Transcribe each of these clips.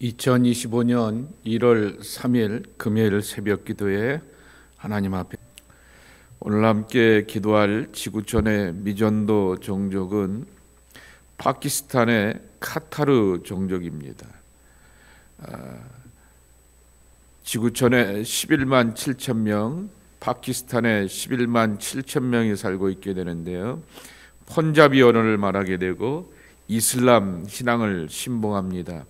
2025년 1월 3일 금요일 새벽 기도에 하나님 앞에 오늘 함께 기도할 지구촌의 미전도 종족은 파키스탄의 카타르 종족입니다. 지구촌에 11만 7천 명, 파키스탄에 11만 7천 명이 살고 있게 되는데요. 펀자비 언어를 말하게 되고 이슬람 신앙을 신봉합니다.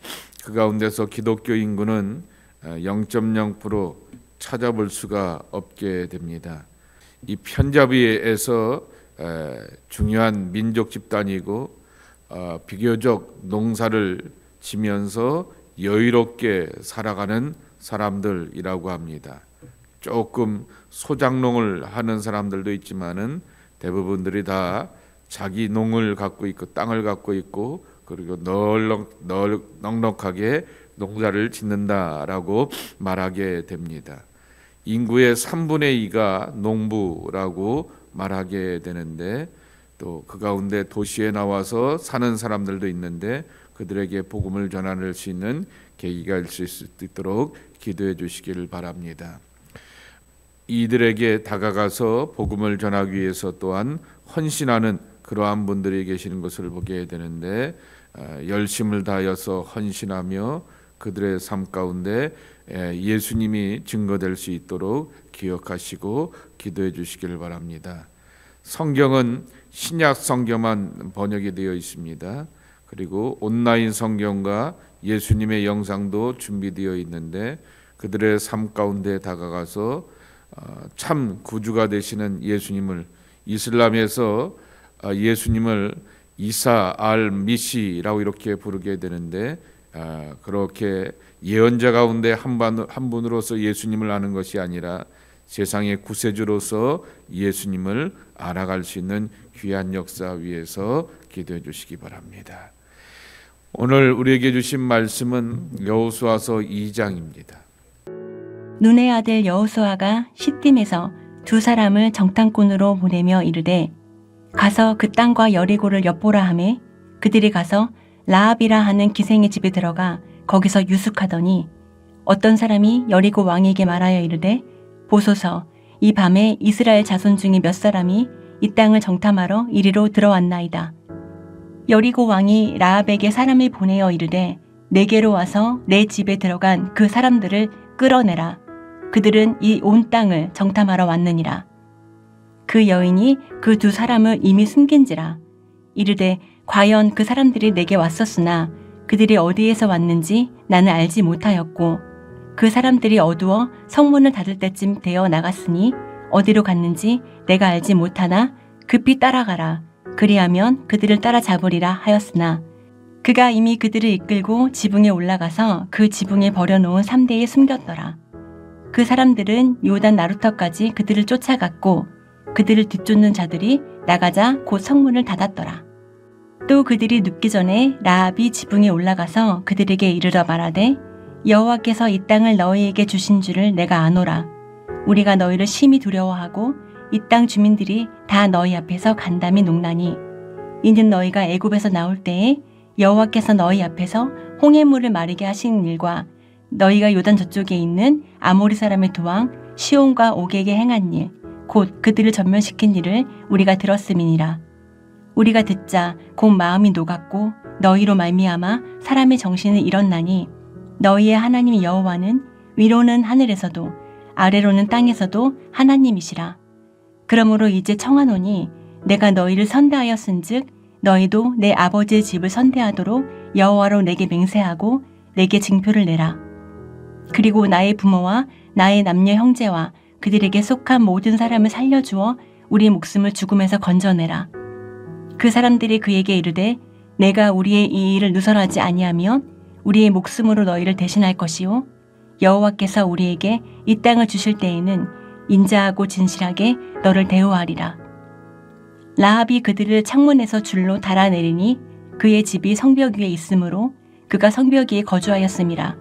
그 가운데서 기독교 인구는 0.0% 찾아볼 수가 없게 됩니다. 이 펀자비에서 중요한 민족 집단이고 비교적 농사를 지면서 여유롭게 살아가는 사람들이라고 합니다. 조금 소작농을 하는 사람들도 있지만은 대부분들이 다 자기 농을 갖고 있고 땅을 갖고 있고 그리고 넉넉하게 농사를 짓는다라고 말하게 됩니다. 인구의 3분의 2가 농부라고 말하게 되는데 또 그 가운데 도시에 나와서 사는 사람들도 있는데 그들에게 복음을 전할 수 있는 계기가 있을 수 있도록 기도해 주시기를 바랍니다. 이들에게 다가가서 복음을 전하기 위해서 또한 헌신하는 그러한 분들이 계시는 것을 보게 되는데 열심을 다하여서 헌신하며 그들의 삶 가운데 예수님이 증거될 수 있도록 기억하시고 기도해 주시기를 바랍니다. 성경은 신약 성경만 번역이 되어 있습니다. 그리고 온라인 성경과 예수님의 영상도 준비되어 있는데 그들의 삶 가운데 다가가서 참 구주가 되시는 예수님을, 이슬람에서 예수님을 이사 알 미시라고 이렇게 부르게 되는데 그렇게 예언자 가운데 한 분으로서 예수님을 아는 것이 아니라 세상의 구세주로서 예수님을 알아갈 수 있는 귀한 역사 위에서 기도해 주시기 바랍니다. 오늘 우리에게 주신 말씀은 여호수아서 2장입니다. 눈의 아들 여호수아가 시딤에서 두 사람을 정탐꾼으로 보내며 이르되 가서 그 땅과 여리고를 엿보라 하매 그들이 가서 라합이라 하는 기생의 집에 들어가 거기서 유숙하더니 어떤 사람이 여리고 왕에게 말하여 이르되 보소서 이 밤에 이스라엘 자손 중에 몇 사람이 이 땅을 정탐하러 이리로 들어왔나이다. 여리고 왕이 라합에게 사람을 보내어 이르되 내게로 와서 내 집에 들어간 그 사람들을 끌어내라. 그들은 이 온 땅을 정탐하러 왔느니라. 그 여인이 그 두 사람을 이미 숨긴지라. 이르되 과연 그 사람들이 내게 왔었으나 그들이 어디에서 왔는지 나는 알지 못하였고 그 사람들이 어두워 성문을 닫을 때쯤 되어 나갔으니 어디로 갔는지 내가 알지 못하나 급히 따라가라. 그리하면 그들을 따라잡으리라 하였으나 그가 이미 그들을 이끌고 지붕에 올라가서 그 지붕에 버려놓은 삼대에 숨겼더라. 그 사람들은 요단 나루터까지 그들을 쫓아갔고 그들을 뒤쫓는 자들이 나가자 곧 성문을 닫았더라. 또 그들이 눕기 전에 라합이 지붕에 올라가서 그들에게 이르러 말하되 여호와께서 이 땅을 너희에게 주신 줄을 내가 아노라. 우리가 너희를 심히 두려워하고 이 땅 주민들이 다 너희 앞에서 간담이 녹나니 이는 너희가 애굽에서 나올 때에 여호와께서 너희 앞에서 홍해물을 마르게 하신 일과 너희가 요단 저쪽에 있는 아모리 사람의 도왕 시온과 옥에게 행한 일 곧 그들을 전멸시킨 일을 우리가 들었음이니라. 우리가 듣자 곧 마음이 녹았고 너희로 말미암아 사람의 정신을 잃었나니 너희의 하나님 여호와는 위로는 하늘에서도 아래로는 땅에서도 하나님이시라. 그러므로 이제 청하노니 내가 너희를 선대하였은즉 너희도 내 아버지의 집을 선대하도록 여호와로 내게 맹세하고 내게 징표를 내라. 그리고 나의 부모와 나의 남녀 형제와 그들에게 속한 모든 사람을 살려주어 우리 목숨을 죽음에서 건져내라. 그 사람들이 그에게 이르되 내가 우리의 이 일을 누설하지 아니하면 우리의 목숨으로 너희를 대신할 것이요 여호와께서 우리에게 이 땅을 주실 때에는 인자하고 진실하게 너를 대우하리라. 라합이 그들을 창문에서 줄로 달아내리니 그의 집이 성벽 위에 있으므로 그가 성벽 위에 거주하였음이라.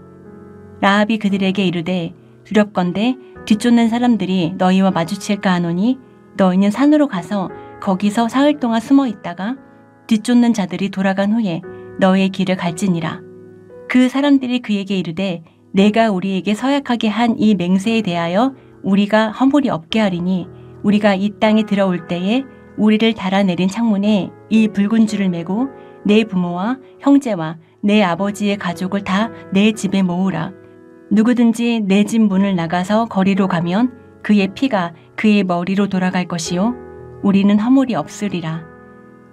라합이 그들에게 이르되 두렵건대 뒤쫓는 사람들이 너희와 마주칠까 하노니 너희는 산으로 가서 거기서 사흘 동안 숨어 있다가 뒤쫓는 자들이 돌아간 후에 너희의 길을 갈지니라. 그 사람들이 그에게 이르되 내가 우리에게 서약하게 한 이 맹세에 대하여 우리가 허물이 없게 하리니 우리가 이 땅에 들어올 때에 우리를 달아내린 창문에 이 붉은 줄을 매고 내 부모와 형제와 내 아버지의 가족을 다 내 집에 모으라. 누구든지 내 집 문을 나가서 거리로 가면 그의 피가 그의 머리로 돌아갈 것이요 우리는 허물이 없으리라.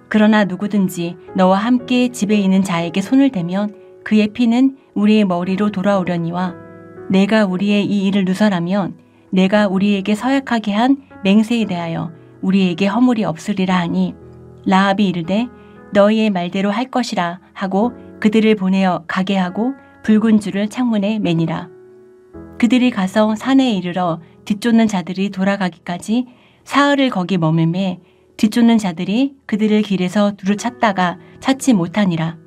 그러나 누구든지 너와 함께 집에 있는 자에게 손을 대면 그의 피는 우리의 머리로 돌아오려니와 내가 우리의 이 일을 누설하면 내가 우리에게 서약하게 한 맹세에 대하여 우리에게 허물이 없으리라 하니 라합이 이르되 너희의 말대로 할 것이라 하고 그들을 보내어 가게 하고 붉은 줄을 창문에 매니라. 그들이 가서 산에 이르러 뒤쫓는 자들이 돌아가기까지 사흘을 거기 머물매 뒤쫓는 자들이 그들을 길에서 두루 찾다가 찾지 못하니라.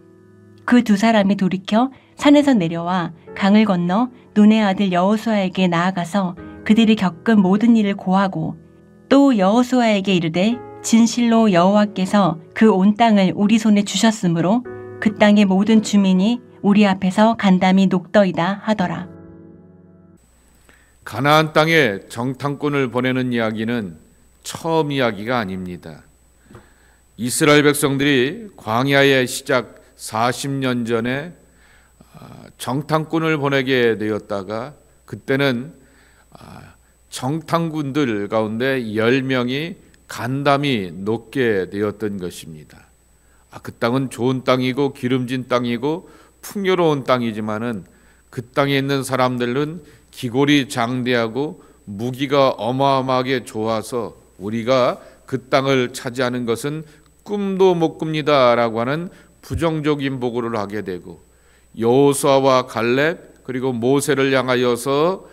그 두 사람이 돌이켜 산에서 내려와 강을 건너 눈의 아들 여호수아에게 나아가서 그들이 겪은 모든 일을 고하고 또 여호수아에게 이르되 진실로 여호와께서 그 온 땅을 우리 손에 주셨으므로 그 땅의 모든 주민이 우리 앞에서 간담이 녹더이다 하더라. 가나안 땅에 정탐꾼을 보내는 이야기는 처음 이야기가 아닙니다. 이스라엘 백성들이 광야의 시작 40년 전에 정탐꾼을 보내게 되었다가 그때는 정탐꾼들 가운데 10명이 간담이 녹게 되었던 것입니다. 그 땅은 좋은 땅이고 기름진 땅이고 풍요로운 땅이지만은 그 땅에 있는 사람들은 기골이 장대하고 무기가 어마어마하게 좋아서 우리가 그 땅을 차지하는 것은 꿈도 못 꿉니다라고 하는 부정적인 보고를 하게 되고 여호수아와 갈렙 그리고 모세를 향하여서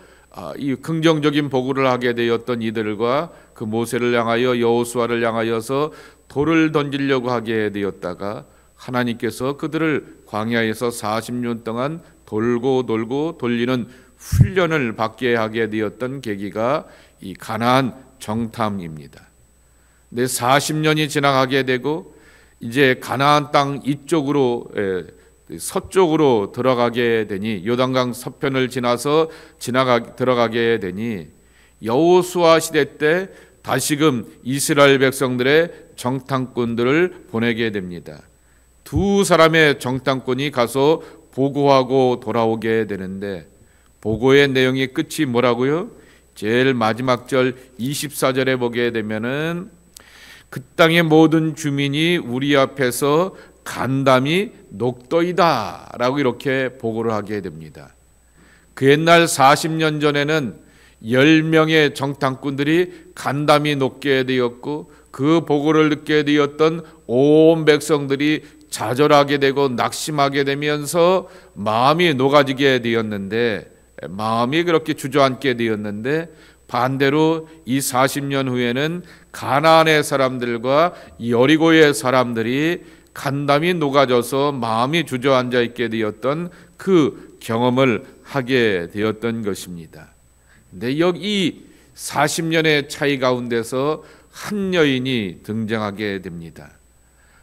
이 긍정적인 보고를 하게 되었던 이들과 그 모세를 향하여 여호수아를 향하여서 돌을 던지려고 하게 되었다가 하나님께서 그들을 광야에서 40년 동안 돌고 돌리는 훈련을 받게 하게 되었던 계기가 이 가나안 정탐입니다. 근데 40년이 지나가게 되고 이제 가나안 땅 이쪽으로 서쪽으로 들어가게 되니 요단강 서편을 지나서 들어가게 되니 여호수아 시대 때 다시금 이스라엘 백성들의 정탐꾼들을 보내게 됩니다. 두 사람의 정탐꾼이 가서 보고하고 돌아오게 되는데 보고의 내용의 끝이 뭐라고요? 제일 마지막 절 24절에 보게 되면은 그 땅의 모든 주민이 우리 앞에서 간담이 녹더이다 라고 이렇게 보고를 하게 됩니다. 그 옛날 40년 전에는 10명의 정탐꾼들이 간담이 녹게 되었고 그 보고를 듣게 되었던 온 백성들이 좌절하게 되고 낙심하게 되면서 마음이 녹아지게 되었는데 마음이 그렇게 주저앉게 되었는데 반대로 이 40년 후에는 가나안의 사람들과 여리고의 사람들이 간담이 녹아져서 마음이 주저앉아 있게 되었던 그 경험을 하게 되었던 것입니다. 근데 여기 40년의 차이 가운데서 한 여인이 등장하게 됩니다.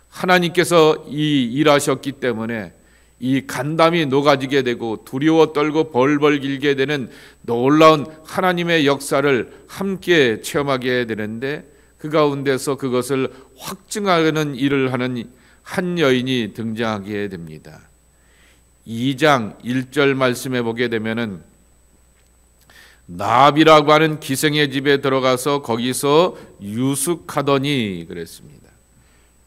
하나님께서 이 일하셨기 때문에 이 간담이 녹아지게 되고 두려워 떨고 벌벌 길게 되는 놀라운 하나님의 역사를 함께 체험하게 되는데 그 가운데서 그것을 확증하는 일을 하는 한 여인이 등장하게 됩니다. 2장 1절 말씀에 보게 되면은 나합이라고 하는 기생의 집에 들어가서 거기서 유숙하더니 그랬습니다.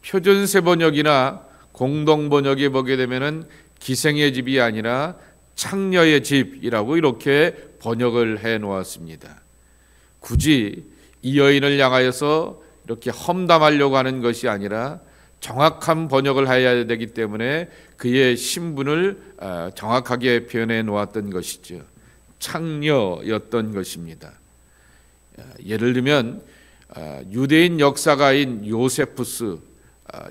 표준세 번역이나 공동 번역에 보게 되면은 기생의 집이 아니라 창녀의 집이라고 이렇게 번역을 해 놓았습니다. 굳이 이 여인을 향하여서 이렇게 험담하려고 하는 것이 아니라 정확한 번역을 해야 되기 때문에 그의 신분을 정확하게 표현해 놓았던 것이죠. 창녀였던 것입니다. 예를 들면 유대인 역사가인 요세푸스,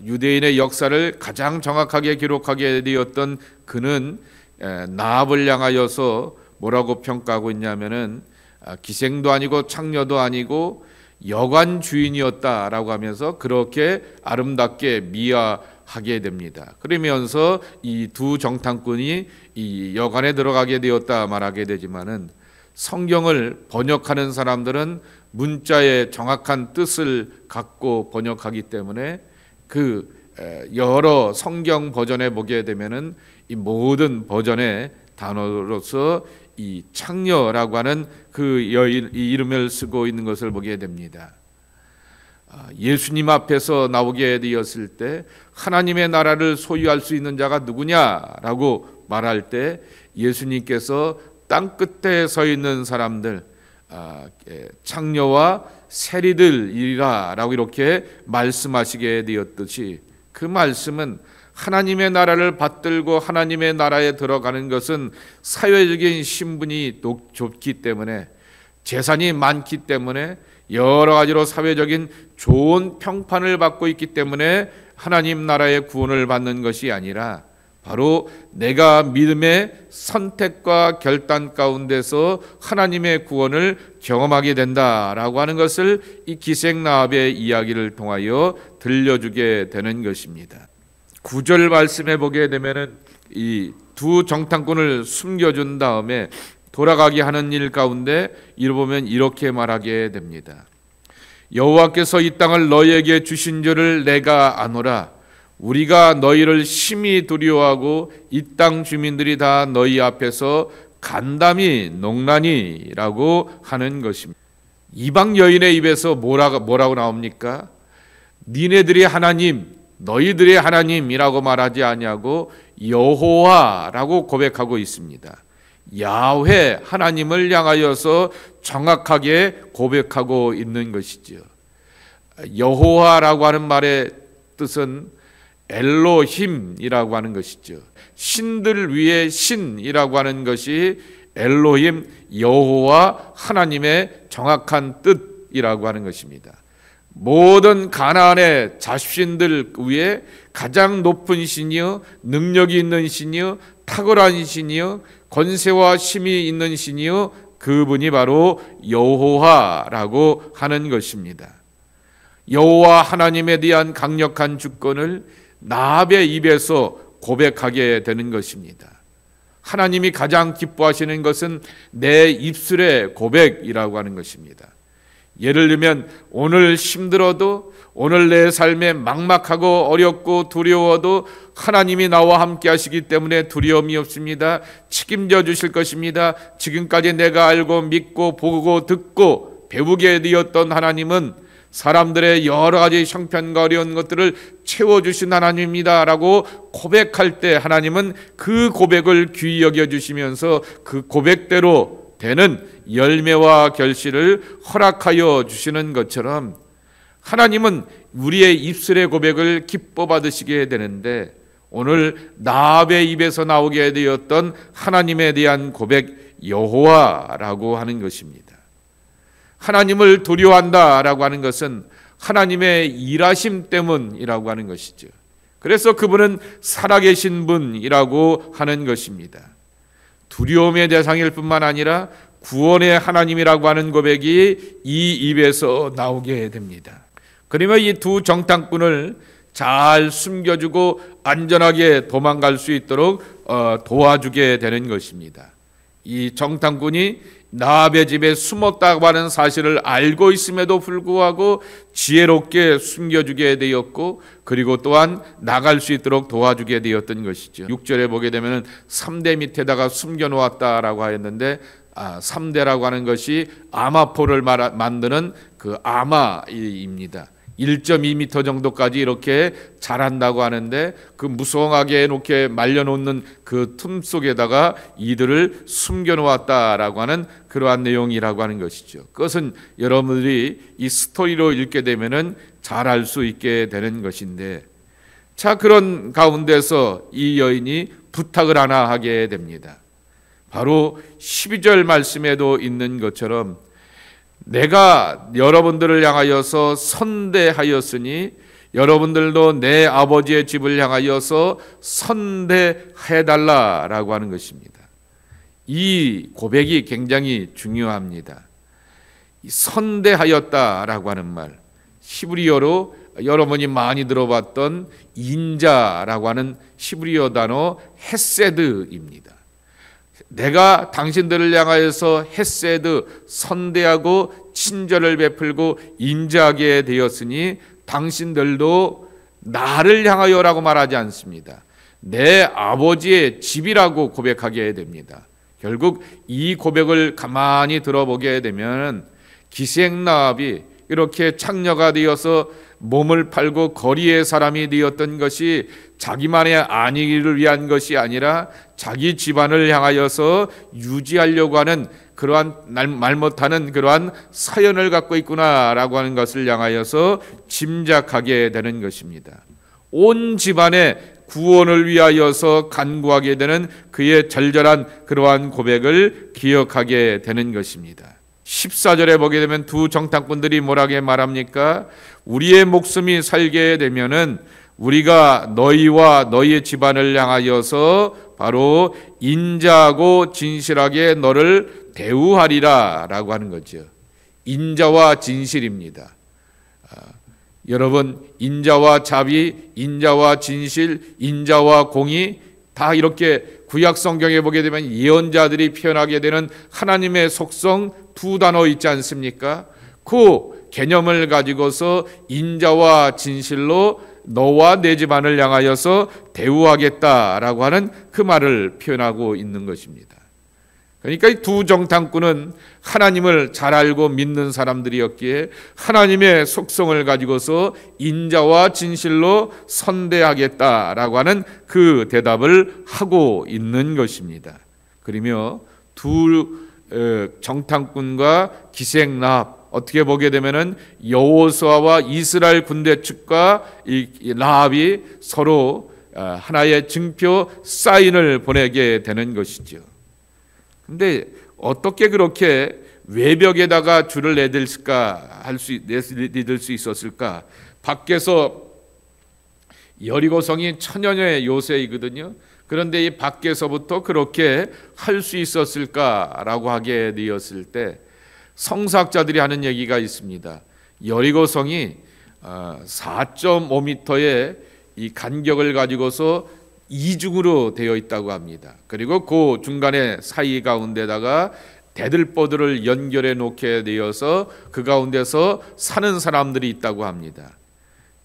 유대인의 역사를 가장 정확하게 기록하게 되었던 그는 나합을 향하여서 뭐라고 평가하고 있냐면은 기생도 아니고 창녀도 아니고 여관 주인이었다라고 하면서 그렇게 아름답게 하게 됩니다. 그러면서 이 두 정탐꾼이 이 여관에 들어가게 되었다 말하게 되지만은, 성경을 번역하는 사람들은 문자의 정확한 뜻을 갖고 번역하기 때문에 그 여러 성경 버전에 보게 되면은 이 모든 버전의 단어로서 이 창녀라고 하는 그 여인 이 이름을 쓰고 있는 것을 보게 됩니다. 예수님 앞에서 나오게 되었을 때 하나님의 나라를 소유할 수 있는 자가 누구냐라고 말할 때 예수님께서 땅 끝에 서 있는 사람들, 창녀와 세리들이라 라고 이렇게 말씀하시게 되었듯이, 그 말씀은 하나님의 나라를 받들고 하나님의 나라에 들어가는 것은 사회적인 신분이 좁기 때문에, 재산이 많기 때문에, 여러 가지로 사회적인 좋은 평판을 받고 있기 때문에 하나님 나라의 구원을 받는 것이 아니라, 바로 내가 믿음의 선택과 결단 가운데서 하나님의 구원을 경험하게 된다라고 하는 것을 이 기생라합의 이야기를 통하여 들려주게 되는 것입니다. 9절 말씀해 보게 되면은 이 두 정탐꾼을 숨겨준 다음에 돌아가게 하는 일 가운데 읽어보면 이렇게 말하게 됩니다. 여호와께서 이 땅을 너희에게 주신 줄을 내가 아노라. 우리가 너희를 심히 두려워하고 이 땅 주민들이 다 너희 앞에서 간담이 농나니라고 하는 것입니다. 이방 여인의 입에서 뭐라고 나옵니까? 니네들이 하나님, 너희들의 하나님이라고 말하지 아니하고 여호와라고 고백하고 있습니다. 야훼 하나님을 향하여서 정확하게 고백하고 있는 것이죠. 여호와라고 하는 말의 뜻은 엘로힘이라고 하는 것이죠. 신들 위에 신이라고 하는 것이 엘로힘, 여호와 하나님의 정확한 뜻이라고 하는 것입니다. 모든 가나안의 자신들 위에 가장 높은 신이요, 능력이 있는 신이요, 탁월한 신이요, 권세와 힘이 있는 신이요, 그분이 바로 여호와라고 하는 것입니다. 여호와 하나님에 대한 강력한 주권을 라합의 입에서 고백하게 되는 것입니다. 하나님이 가장 기뻐하시는 것은 내 입술의 고백이라고 하는 것입니다. 예를 들면 오늘 힘들어도, 오늘 내 삶에 막막하고 어렵고 두려워도 하나님이 나와 함께 하시기 때문에 두려움이 없습니다. 책임져 주실 것입니다. 지금까지 내가 알고 믿고 보고 듣고 배우게 되었던 하나님은 사람들의 여러 가지 형편과 어려운 것들을 채워주신 하나님입니다 라고 고백할 때 하나님은 그 고백을 귀히 여겨주시면서 그 고백대로 되는 열매와 결실을 허락하여 주시는 것처럼, 하나님은 우리의 입술의 고백을 기뻐 받으시게 되는데, 오늘 라합의 입에서 나오게 되었던 하나님에 대한 고백, 여호와라고 하는 것입니다. 하나님을 두려워한다라고 하는 것은 하나님의 일하심 때문이라고 하는 것이죠. 그래서 그분은 살아계신 분이라고 하는 것입니다. 두려움의 대상일 뿐만 아니라 구원의 하나님이라고 하는 고백이 이 입에서 나오게 됩니다. 그러면 이 두 정탐꾼을 잘 숨겨주고 안전하게 도망갈 수 있도록 도와주게 되는 것입니다. 이 정탐꾼이 라합의 집에 숨었다고 하는 사실을 알고 있음에도 불구하고 지혜롭게 숨겨주게 되었고, 그리고 또한 나갈 수 있도록 도와주게 되었던 것이죠. 6절에 보게 되면 3대 밑에다가 숨겨놓았다라고 하였는데, 3대라고 하는 것이 아마포를 만드는 그 아마입니다. 1.2m 정도까지 이렇게 자란다고 하는데, 그 무성하게 이렇게 말려놓는 그 틈 속에다가 이들을 숨겨놓았다라고 하는 그러한 내용이라고 하는 것이죠. 그것은 여러분들이 이 스토리로 읽게 되면은 잘 알 수 있게 되는 것인데, 자, 그런 가운데서 이 여인이 부탁을 하나 하게 됩니다. 바로 12절 말씀에도 있는 것처럼, 내가 여러분들을 향하여서 선대하였으니 여러분들도 내 아버지의 집을 향하여서 선대해달라라고 하는 것입니다. 이 고백이 굉장히 중요합니다. 선대하였다라고 하는 말, 히브리어로 여러분이 많이 들어봤던 인자라고 하는 히브리어 단어 헤세드입니다. 내가 당신들을 향하여서 헤세드, 선대하고 친절을 베풀고 인자하게 되었으니 당신들도 나를 향하여라고 말하지 않습니다. 내 아버지의 집이라고 고백하게 됩니다. 결국 이 고백을 가만히 들어보게 되면 기생나합이 이렇게 창녀가 되어서 몸을 팔고 거리의 사람이 되었던 것이 자기만의 안위를 위한 것이 아니라 자기 집안을 향하여서 유지하려고 하는 그러한 말 못하는 그러한 사연을 갖고 있구나라고 하는 것을 향하여서 짐작하게 되는 것입니다. 온 집안의 구원을 위하여서 간구하게 되는 그의 절절한 그러한 고백을 기억하게 되는 것입니다. 14절에 보게 되면 두 정탐꾼들이 뭐라게 말합니까? 우리의 목숨이 살게 되면은 우리가 너희와 너희의 집안을 향하여서 바로 인자하고 진실하게 너를 대우하리라 라고 하는 거죠. 인자와 진실입니다. 여러분, 인자와 자비, 인자와 진실, 인자와 공의, 다 이렇게 구약 성경에 보게 되면 예언자들이 표현하게 되는 하나님의 속성 두 단어 있지 않습니까? 그 개념을 가지고서 인자와 진실로 너와 내 집안을 향하여서 대우하겠다라고 하는 그 말을 표현하고 있는 것입니다. 그러니까 이 두 정탐꾼은 하나님을 잘 알고 믿는 사람들이었기에 하나님의 속성을 가지고서 인자와 진실로 선대하겠다라고 하는 그 대답을 하고 있는 것입니다. 그러며 두 정탐꾼과 기생나합, 어떻게 보게 되면은 여호수아와 이스라엘 군대 측과 이 라합이 서로 하나의 증표 사인을 보내게 되는 것이죠. 근데 어떻게 그렇게 외벽에다가 줄을 내들 수 있었을까? 밖에서 여리고성이 천년의 요새이거든요. 그런데 이 밖에서부터 그렇게 할 수 있었을까라고 하게 되었을 때 성사학자들이 하는 얘기가 있습니다. 여리고성이 4.5m의 이 간격을 가지고서 이중으로 되어 있다고 합니다. 그리고 그 중간에 사이 가운데다가 대들보들을 연결해 놓게 되어서 그 가운데서 사는 사람들이 있다고 합니다.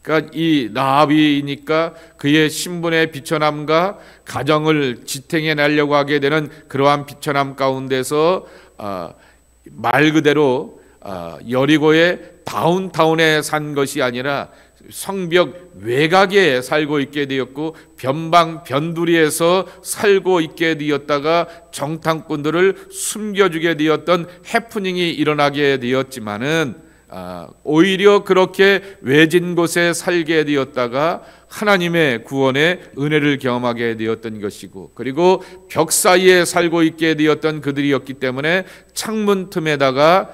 그러니까 이 라합이니까 그의 신분의 비천함과 가정을 지탱해 내려고 하게 되는 그러한 비천함 가운데서 말 그대로 여리고의 다운타운에 산 것이 아니라 성벽 외곽에 살고 있게 되었고 변방 변두리에서 살고 있게 되었다가 정탐꾼들을 숨겨주게 되었던 해프닝이 일어나게 되었지만은 오히려 그렇게 외진 곳에 살게 되었다가 하나님의 구원의 은혜를 경험하게 되었던 것이고, 그리고 벽 사이에 살고 있게 되었던 그들이었기 때문에 창문 틈에다가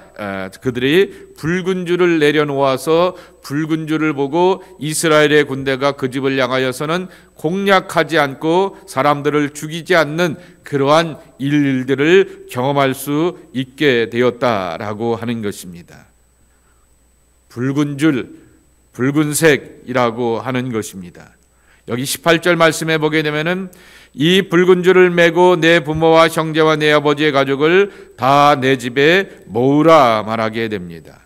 그들이 붉은 줄을 내려놓아서 붉은 줄을 보고 이스라엘의 군대가 그 집을 향하여서는 공략하지 않고 사람들을 죽이지 않는 그러한 일들을 경험할 수 있게 되었다라고 하는 것입니다. 붉은 줄, 붉은색이라고 하는 것입니다. 여기 18절 말씀해 보게 되면은 이 붉은 줄을 메고 내 부모와 형제와 내 아버지의 가족을 다 내 집에 모으라 말하게 됩니다.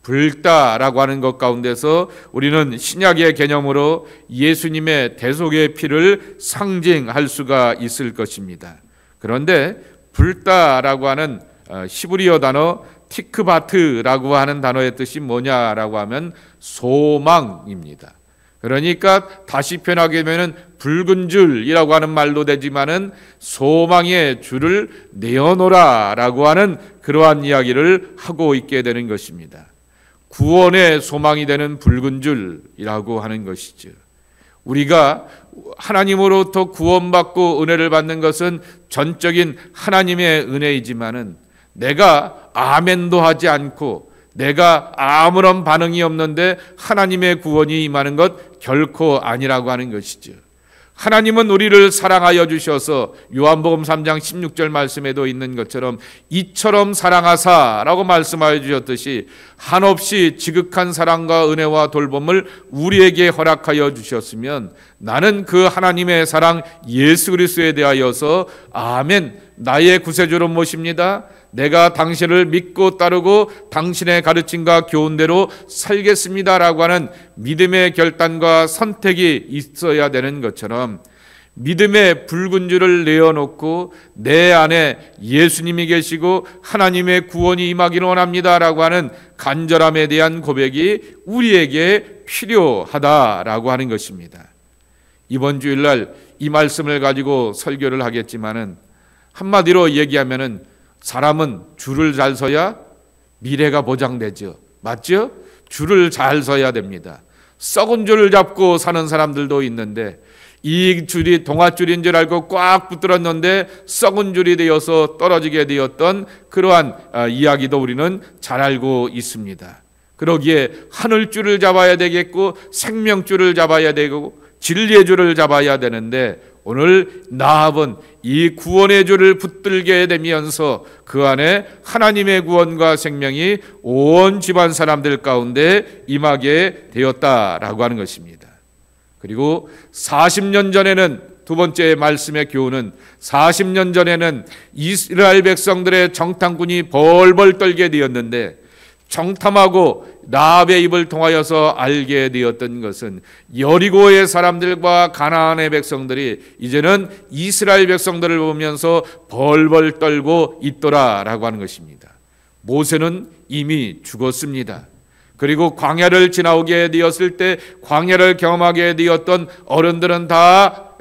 붉다라고 하는 것 가운데서 우리는 신약의 개념으로 예수님의 대속의 피를 상징할 수가 있을 것입니다. 그런데 붉다라고 하는 히브리어 단어 티크바트라고 하는 단어의 뜻이 뭐냐라고 하면 소망입니다. 그러니까 다시 표현하게 되면 붉은 줄이라고 하는 말도 되지만은 소망의 줄을 내어놓으라라고 하는 그러한 이야기를 하고 있게 되는 것입니다. 구원의 소망이 되는 붉은 줄이라고 하는 것이죠. 우리가 하나님으로부터 구원받고 은혜를 받는 것은 전적인 하나님의 은혜이지만은 내가 아멘도 하지 않고 내가 아무런 반응이 없는데 하나님의 구원이 임하는 것 결코 아니라고 하는 것이죠. 하나님은 우리를 사랑하여 주셔서 요한복음 3장 16절 말씀에도 있는 것처럼 이처럼 사랑하사라고 말씀하여 주셨듯이 한없이 지극한 사랑과 은혜와 돌봄을 우리에게 허락하여 주셨으면 나는 그 하나님의 사랑 예수 그리스도에 대하여서 아멘, 나의 구세주로 모십니다. 내가 당신을 믿고 따르고 당신의 가르침과 교훈대로 살겠습니다라고 하는 믿음의 결단과 선택이 있어야 되는 것처럼 믿음의 붉은 줄을 내어놓고 내 안에 예수님이 계시고 하나님의 구원이 임하기를 원합니다라고 하는 간절함에 대한 고백이 우리에게 필요하다라고 하는 것입니다. 이번 주일날 이 말씀을 가지고 설교를 하겠지만은 한마디로 얘기하면은 사람은 줄을 잘 서야 미래가 보장되죠. 맞죠? 줄을 잘 서야 됩니다. 썩은 줄을 잡고 사는 사람들도 있는데 이 줄이 동아줄인 줄 알고 꽉 붙들었는데 썩은 줄이 되어서 떨어지게 되었던 그러한 이야기도 우리는 잘 알고 있습니다. 그러기에 하늘줄을 잡아야 되겠고 생명줄을 잡아야 되고 진리의 줄을 잡아야 되는데 오늘 나합은 이 구원의 줄을 붙들게 되면서 그 안에 하나님의 구원과 생명이 온 집안 사람들 가운데 임하게 되었다라고 하는 것입니다. 그리고 40년 전에는 두 번째 말씀의 교훈은 40년 전에는 이스라엘 백성들의 정탐꾼이 벌벌 떨게 되었는데 정탐하고 라합의 입을 통하여서 알게 되었던 것은 여리고의 사람들과 가나안의 백성들이 이제는 이스라엘 백성들을 보면서 벌벌 떨고 있더라라고 하는 것입니다. 모세는 이미 죽었습니다. 그리고 광야를 지나오게 되었을 때 광야를 경험하게 되었던 어른들은 다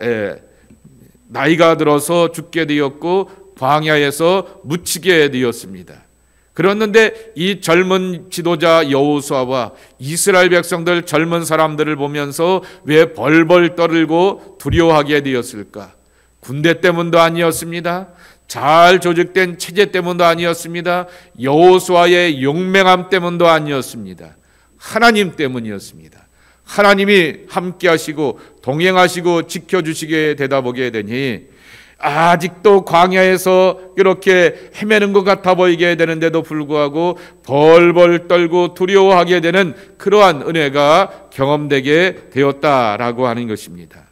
나이가 들어서 죽게 되었고 광야에서 묻히게 되었습니다. 그랬는데 이 젊은 지도자 여호수아와 이스라엘 백성들 젊은 사람들을 보면서 왜 벌벌 떨고 두려워하게 되었을까? 군대 때문도 아니었습니다. 잘 조직된 체제 때문도 아니었습니다. 여호수아의 용맹함 때문도 아니었습니다. 하나님 때문이었습니다. 하나님이 함께 하시고 동행하시고 지켜주시게 되다 보게 되니 아직도 광야에서 이렇게 헤매는 것 같아 보이게 되는데도 불구하고 벌벌 떨고 두려워하게 되는 그러한 은혜가 경험되게 되었다라고 하는 것입니다.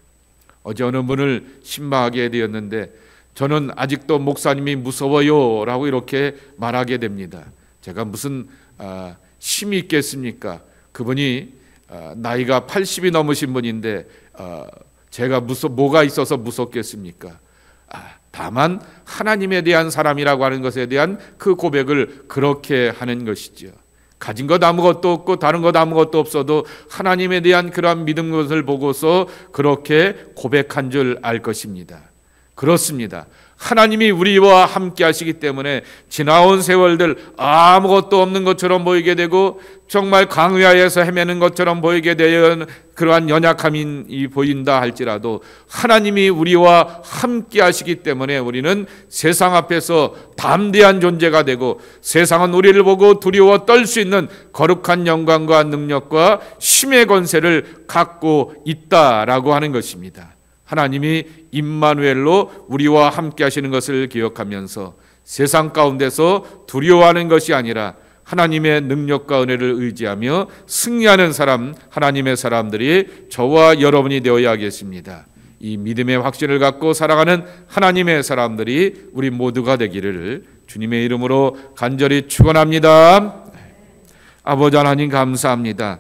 어제 어느 분을 신방하게 되었는데 저는 아직도 목사님이 무서워요 라고 이렇게 말하게 됩니다. 제가 무슨 힘이 있겠습니까? 그분이 나이가 80이 넘으신 분인데 제가 뭐가 있어서 무섭겠습니까? 다만 하나님에 대한 사람이라고 하는 것에 대한 그 고백을 그렇게 하는 것이죠. 가진 것 아무것도 없고 다른 것 아무것도 없어도 하나님에 대한 그러한 믿음 것을 보고서 그렇게 고백한 줄 알 것입니다. 그렇습니다. 하나님이 우리와 함께 하시기 때문에 지나온 세월들 아무것도 없는 것처럼 보이게 되고 정말 광야에서 헤매는 것처럼 보이게 되는 그러한 연약함이 보인다 할지라도 하나님이 우리와 함께 하시기 때문에 우리는 세상 앞에서 담대한 존재가 되고 세상은 우리를 보고 두려워 떨 수 있는 거룩한 영광과 능력과 힘의 권세를 갖고 있다라고 하는 것입니다. 하나님이 임마누엘로 우리와 함께 하시는 것을 기억하면서 세상 가운데서 두려워하는 것이 아니라 하나님의 능력과 은혜를 의지하며 승리하는 사람, 하나님의 사람들이 저와 여러분이 되어야겠습니다. 이 믿음의 확신을 갖고 살아가는 하나님의 사람들이 우리 모두가 되기를 주님의 이름으로 간절히 축원합니다. 아버지 하나님 감사합니다.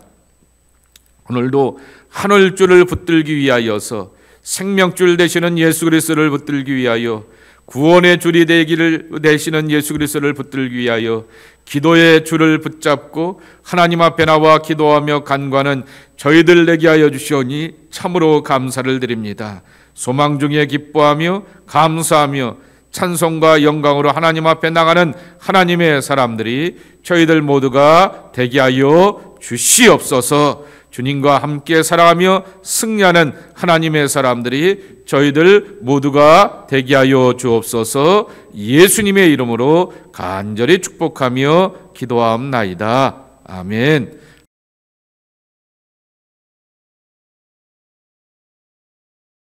오늘도 하늘줄을 붙들기 위하여서 생명줄 되시는 예수 그리스도를 붙들기 위하여 구원의 줄이 되시는 예수 그리스도를 붙들기 위하여 기도의 줄을 붙잡고 하나님 앞에 나와 기도하며 간구하는 저희들 되게 하여 주시오니 참으로 감사를 드립니다. 소망 중에 기뻐하며 감사하며 찬송과 영광으로 하나님 앞에 나가는 하나님의 사람들이 저희들 모두가 되게 하여 주시옵소서. 주님과 함께 살아가며 승리하는 하나님의 사람들이 저희들 모두가 되게 하여 주옵소서. 예수님의 이름으로 간절히 축복하며 기도하옵나이다. 아멘.